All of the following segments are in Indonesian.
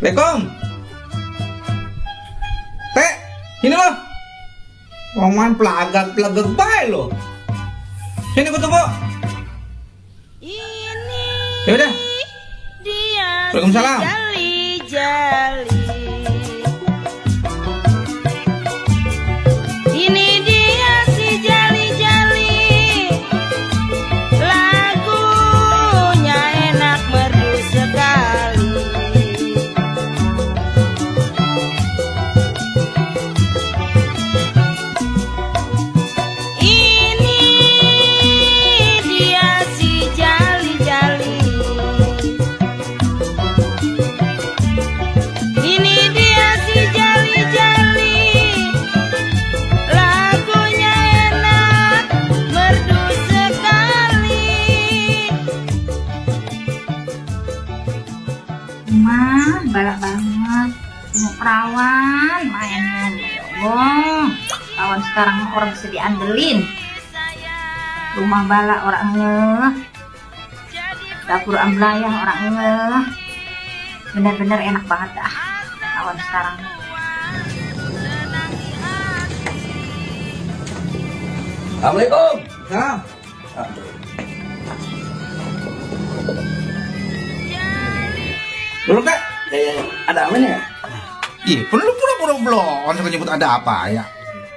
Assalamualaikum. Teh, ini loh. Oman pelagak baik loh. Sini ku tunggu. Ya udah. Waalaikumsalam. Ini dia si jali-jali, lagunya enak merdu sekali. Ini dia si jali-jali, ini dia si jali-jali, lagunya enak merdu sekali. Mah, balak banget. Mau perawan, mainnya. Oh, perawan sekarang orang bisa diandelin. Rumah balak orang ngeh. Dapur amblayah orang ngeh. Bener-bener enak banget dah. Perawan sekarang. Assalamualaikum. Salam. Belum Kak? Ya. Ada apa nih? Ih, perlu pura-pura belum. Orang nyebut ada apa ya?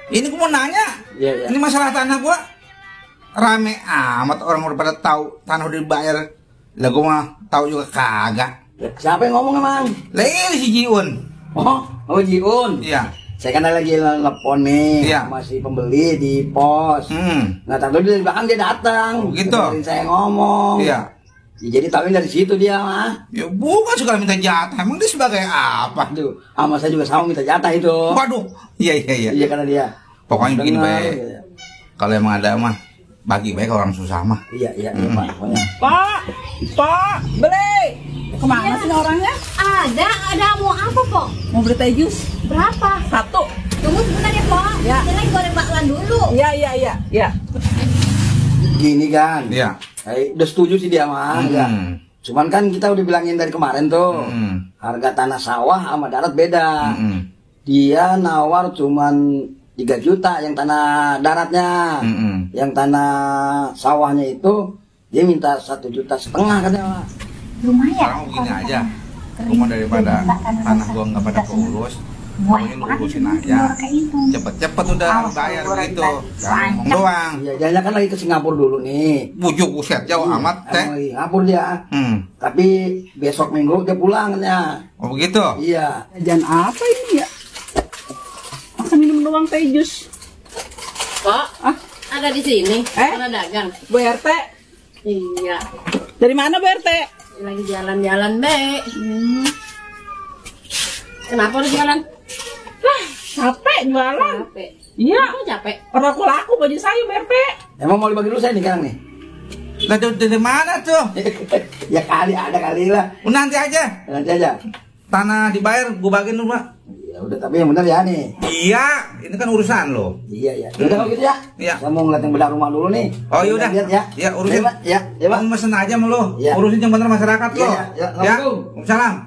Ini gua mau nanya. Iya. Ini masalah tanah gua rame amat, orang udah pada tahu tanah udah dibayar. Lah gua mah tahu juga kagak. Siapa yang ngomong emang? Lah ini si Jiun. Oh Jiun. Iya. Saya kan lagi telepon nih, Iya. masih pembeli di pos. Nah, tadi dari belakang dia datang. Oh, gitu. Dengerin saya ngomong. Iya. Ya, jadi tahunya dari situ dia mah. Ya bukan sekali minta jatah. Emang dia sebagai apa? Aduh, sama saya juga sama minta jatah itu. Waduh. Iya. Iya karena dia. Pokoknya begini Dengar, baik. gitu. Kalau emang ada mah bagi baik orang susah mah. Iya, Pak. Pokoknya. Pak, beli. Kemana sih orangnya? Ada mau apa kok? Mau beli teh jus Berapa? 1. Tunggu sebentar ya kok. Ya. Ini lagi goreng bakwan dulu. Iya. Gini kan. Iya. Udah setuju sih dia mah. Ya. Cuman kan kita udah bilangin dari kemarin tuh. Harga tanah sawah sama darat beda. Dia nawar cuman 3 juta yang tanah daratnya. Yang tanah sawahnya itu dia minta 1,5 juta katanya. Lumayan. Sekarang begini aja. Cuma daripada tanah gua nggak pada keurus, pokoknya lu urusin aja. Cepet-cepet udah bayar gitu. Jangan ngomong doang. Iya, jangan kan lagi ke Singapura dulu nih. Bujuk buset jauh amat teh. Emang lagi Singapura dia. Tapi besok minggu dia pulang katanya. Oh begitu. Iya. Jangan apa ini ya? Masa minum doang teh jus? Kok? Ada di sini? Ada dagang? Bu RT. Iya. Dari mana Bu RT? Lagi jalan-jalan, Be. Kenapa lu jalan? Capek jualan. Capek. Iya. Aku capek. Orang aku laku baju saya Bu RT. Emang mau dibagi dulu saya nih sekarang nih. Lah dari mana tuh? Ya kali ada kali lah. Nanti aja. Nanti aja. Tanah dibayar gua bagiin lu, Pak. Ya udah, tapi yang benar ya nih. Iya, ini kan urusan lo. Iya. Udah kalau gitu ya. Iya. Saya mau ngeliat yang bedah rumah dulu nih. Oh yaudah. Lihat ya. Ya urusin. Ya, Pak. Kamu mesen aja sama lo. Iya. Urusin yang bener masyarakat lo. Iya. Ya. Assalamualaikum. Salam.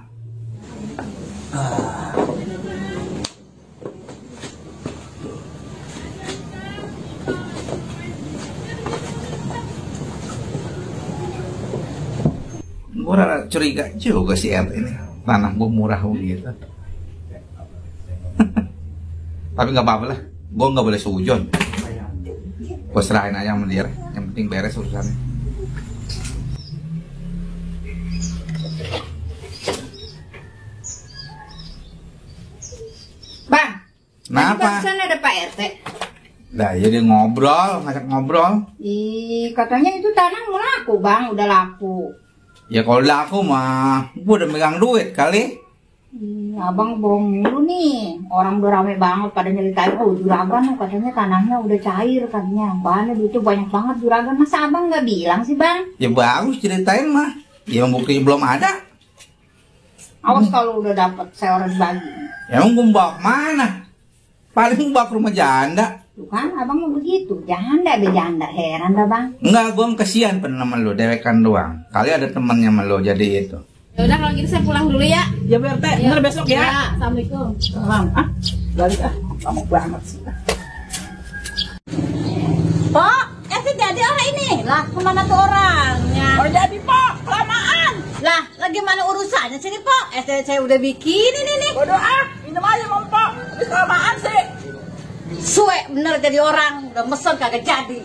Gue rada curiga juga si RT ini. Tanah gue murah begitu. Tapi nggak apa-apa lah. Gue nggak boleh sujon. Gue serahin aja sama dia. Yang penting beres urusannya. Bang. Kenapa? Barusan ada Pak RT. Nah, ya dia ngobrol, ngajak ngobrol. Katanya itu tanah mau laku, Bang, udah laku. Ya kalau laku mah, gue udah megang duit kali. Abang bohong mulu nih. Orang udah rame banget pada nyeritain, oh juragan katanya tanahnya udah cair katanya. Bahannya itu banyak banget juragan. Masa abang nggak bilang sih, Bang? Ya bagus ceritain mah. Ya buktinya belum ada. Awas kalau udah dapet saya orang bagi. Ya emang gue bawa kemana? Paling bawa ke rumah janda. Tuh kan, abang mau begitu. Janda deh janda. Heran dah, Bang. Enggak, gue kesian pernah sama lo, dewekan doang. Kali ada temennya sama lo, jadi itu. Ya udah kalau gitu saya pulang dulu ya. Ya Bu RT, Ya. ntar besok ya. Ya, assalamualaikum. Salam. Balik lama banget sih. Pok, jadi orang ini. Lah, kemana tuh orangnya? Oh jadi Pok, kelamaan. Lah, gimana urusannya sini, Pok? Saya udah bikin ini nih. Bodoh minum aja mau Pok. Habis kelamaan sih. Suwe bener jadi orang, udah mesen kagak jadi.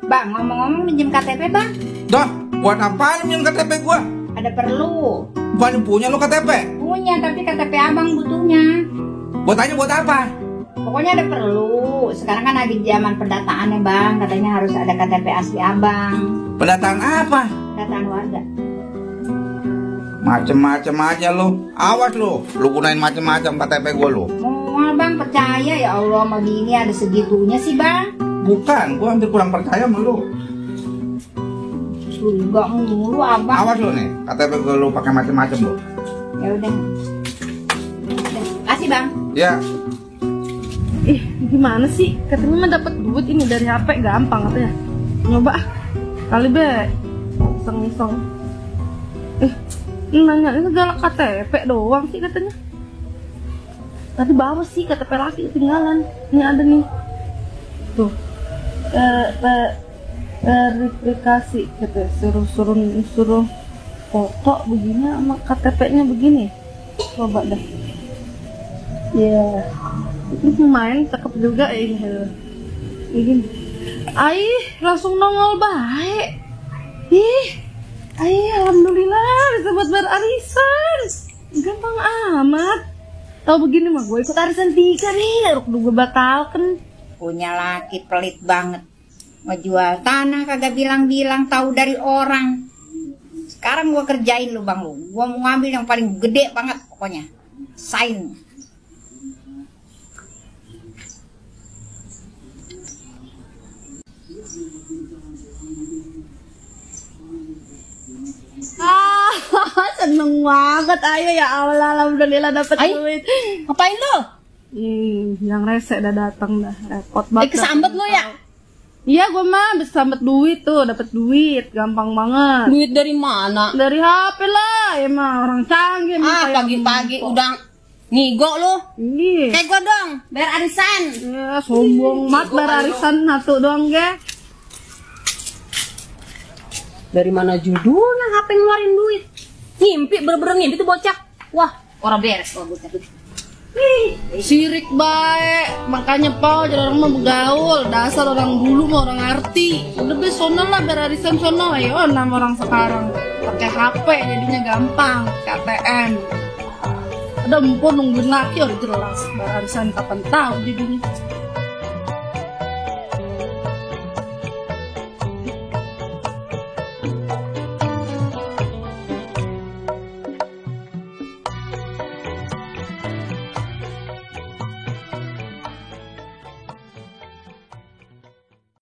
Bang, ngomong-ngomong minjem KTP, Bang. Dah, buat apaan minjem KTP gua? Ada perlu. Bukan punya lu KTP. Punya, tapi KTP Abang butuhnya. Gua tanya buat apa? Pokoknya ada perlu. Sekarang kan lagi zaman pendataan ya, Bang. Katanya harus ada KTP asli Abang. Pendataan apa? Pendataan warga. Macem-macem aja lu. Awas lu gunain macem-macem KTP gua lu. Mual, Bang, percaya ya Allah sama bini ada segitunya sih, Bang. Bukan, gua hampir kurang percaya sama lu. Enggak mulu, Abang. Awas lu nih, KTP gua lu pakai macem-macem lu. Ya udah. Kasih, Bang. Ya, Ih, gimana sih? Katanya mah dapat duit ini dari HP gampang katanya. Nyoba kali be. Iseng-iseng. Nanya ini segala KTP doang sih katanya. Tadi bawa sih KTP laki ketinggalan. Ini ada nih. Tuh. Verifikasi katanya suruh foto begini sama KTP-nya begini. Coba dah. Ya. Ini main cakep juga ini. Begini. Langsung nongol baik. Alhamdulillah bisa buat berarisan. Gampang amat. Tahu begini mah gue ikut arisan 3 nih. Gue batalkan. Punya laki pelit banget. Mau jual tanah kagak bilang-bilang, tahu dari orang. Sekarang gua kerjain lu, Bang, lu. Gua mau ngambil yang paling gede banget pokoknya. Sign. Seneng banget ayo ya Allah, alhamdulillah dapat duit. Ngapain lu? Yang rese udah datang dah, repot banget. Kesambet lu ya? Iya, gue mah bisa sambet duit tuh, dapat duit, gampang banget. Duit dari mana? Dari HP lah, emang orang canggih. Pagi-pagi udah ngigo lu. Iya. Kayak gua dong, bayar arisan. Ya, sombong banget bayar arisan satu doang, ge. Dari mana judulnya HP ngeluarin duit? Ngimpi, bener-bener ngimpi tuh bocah. Wah, orang beres kalau bocah tuh. Sirik baik, makanya Pau jadi orang mah begaul. Dasar orang dulu mah orang arti. Udah be sono lah bayar arisan sono. Ayo nama orang sekarang pakai HP jadinya gampang, KTM. Ada empun nungguin laki udah jelas bayar arisan kapan tahu jadinya.